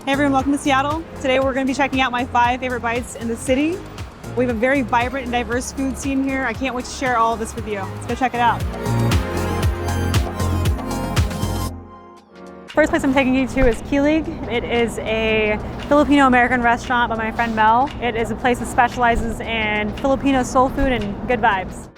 Hey everyone, welcome to Seattle. Today we're going to be checking out my 5 favorite bites in the city. We have a very vibrant and diverse food scene here. I can't wait to share all of this with you. Let's go check it out. First place I'm taking you to is Kilig. It is a Filipino-American restaurant by my friend Mel. It is a place that specializes in Filipino soul food and good vibes.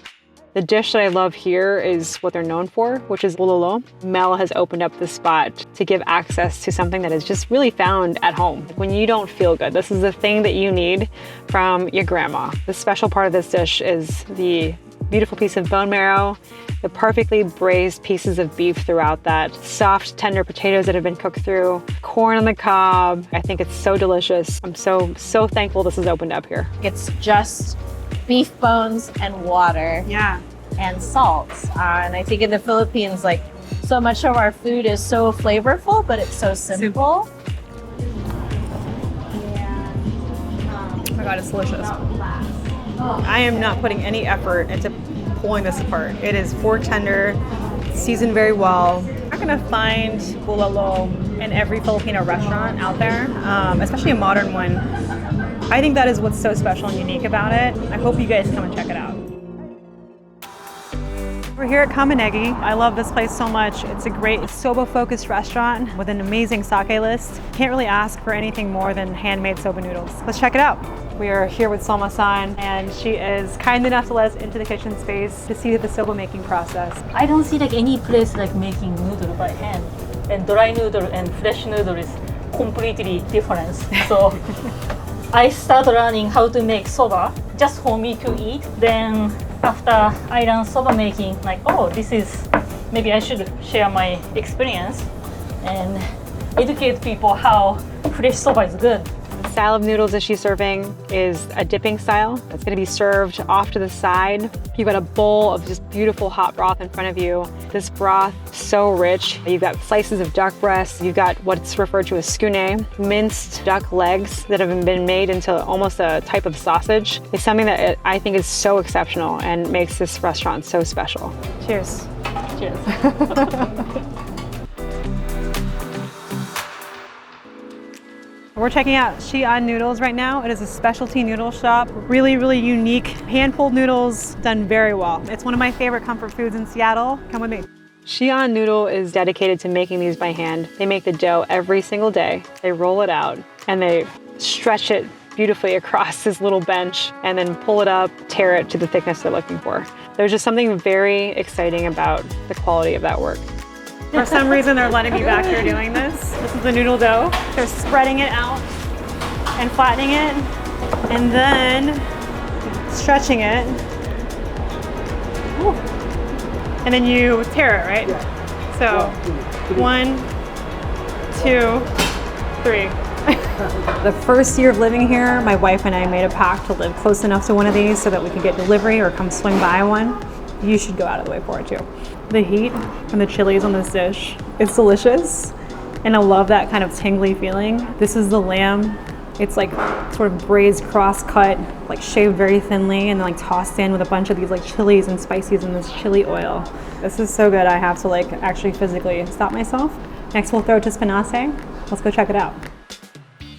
The dish that I love here is what they're known for, which is bulalo. Mel has opened up this spot to give access to something that is just really found at home. When you don't feel good, this is the thing that you need from your grandma. The special part of this dish is the beautiful piece of bone marrow, the perfectly braised pieces of beef throughout that, soft, tender potatoes that have been cooked through, corn on the cob. I think it's so delicious. I'm so thankful this has opened up here. It's just beef bones and water. Yeah. And salt. And I think in the Philippines, like, so much of our food is so flavorful, but it's so simple. Oh my God, it's delicious. I am not putting any effort into pulling this apart. It is fork tender, seasoned very well. You're not gonna find bulalo in every Filipino restaurant out there, especially a modern one. I think that is what's so special and unique about it. I hope you guys come and check it out. We're here at Kamonegi. I love this place so much. It's a great Soba-focused restaurant with an amazing sake list. Can't really ask for anything more than handmade soba noodles. Let's check it out. We are here with Soma-san, and she is kind enough to let us into the kitchen space to see the soba making process. I don't see like any place like making noodle by hand. And dry noodle and fresh noodle is completely different. So I started learning how to make soba just for me to eat. Then after I learned soba making, like, oh, this is, maybe I should share my experience and educate people how fresh soba is good. The style of noodles that she's serving is a dipping style. It's going to be served off to the side. You've got a bowl of just beautiful hot broth in front of you. This broth, so rich. You've got slices of duck breast. You've got what's referred to as skune, minced duck legs that have been made into almost a type of sausage. It's something that I think is so exceptional and makes this restaurant so special. Cheers. Cheers. We're checking out Xi'an Noodles right now. It is a specialty noodle shop. Really, really unique. Hand-pulled noodles done very well. It's one of my favorite comfort foods in Seattle. Come with me. Xi'an Noodle is dedicated to making these by hand. They make the dough every single day. They roll it out and they stretch it beautifully across this little bench and then pull it up, tear it to the thickness they're looking for. There's just something very exciting about the quality of that work. For some reason, they're letting me back here doing this. This is the noodle dough. They're spreading it out and flattening it and then stretching it. Ooh. And then you tear it, right? Yeah. So 1, 2, 3. The first year of living here, my wife and I made a pact to live close enough to one of these so that we could get delivery or come swing by one. You should go out of the way for it too. The heat and the chilies on this dish, it's delicious. And I love that kind of tingly feeling. This is the lamb. It's like sort of braised, cross-cut, like shaved very thinly and then like tossed in with a bunch of these like chilies and spices in this chili oil. This is so good, I have to like actually physically stop myself. Next we'll throw it to Spinassa. Let's go check it out.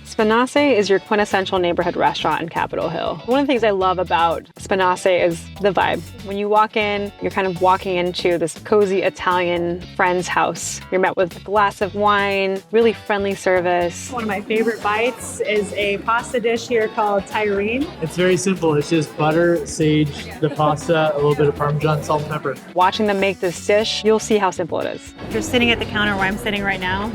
Spinassa is your quintessential neighborhood restaurant in Capitol Hill. One of the things I love about Spinassa is the vibe. When you walk in, you're kind of walking into this cozy Italian friend's house. You're met with a glass of wine, really friendly service. One of my favorite bites is a pasta dish here called Tyrene. It's very simple. It's just butter, sage, the pasta, a little bit of Parmesan, salt, and pepper. Watching them make this dish, you'll see how simple it is. If you're sitting at the counter where I'm sitting right now,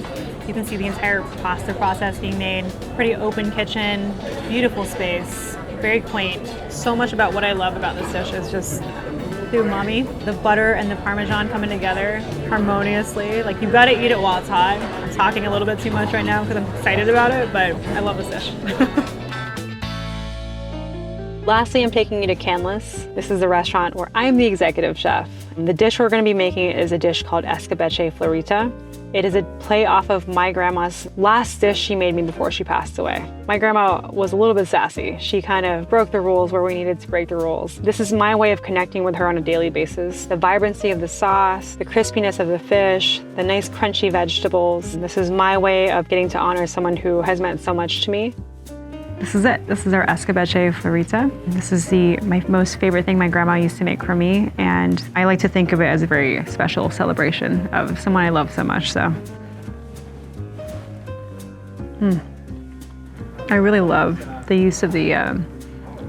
you can see the entire pasta process being made. Pretty open kitchen, beautiful space, very quaint. So much about what I love about this dish is just the umami. The butter and the Parmesan coming together harmoniously. Like, you've got to eat it while it's hot. I'm talking a little bit too much right now because I'm excited about it, but I love this dish. Lastly, I'm taking you to Canlis. This is a restaurant where I'm the executive chef. The dish we're gonna be making is a dish called escabeche florita. It is a play off of my grandma's last dish she made me before she passed away. My grandma was a little bit sassy. She kind of broke the rules where we needed to break the rules. This is my way of connecting with her on a daily basis. The vibrancy of the sauce, the crispiness of the fish, the nice crunchy vegetables. This is my way of getting to honor someone who has meant so much to me. This is it. This is our escabeche florita. This is my most favorite thing my grandma used to make for me, and I like to think of it as a very special celebration of someone I love so much. So, I really love the use of the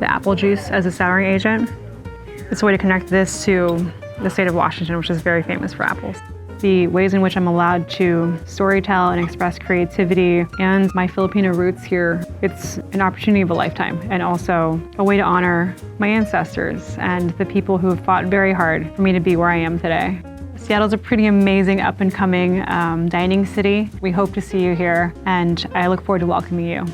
apple juice as a souring agent. It's a way to connect this to the state of Washington, which is very famous for apples. The ways in which I'm allowed to storytell and express creativity and my Filipino roots here, it's an opportunity of a lifetime, and also a way to honor my ancestors and the people who have fought very hard for me to be where I am today. Seattle's a pretty amazing up and coming dining city. We hope to see you here, and I look forward to welcoming you.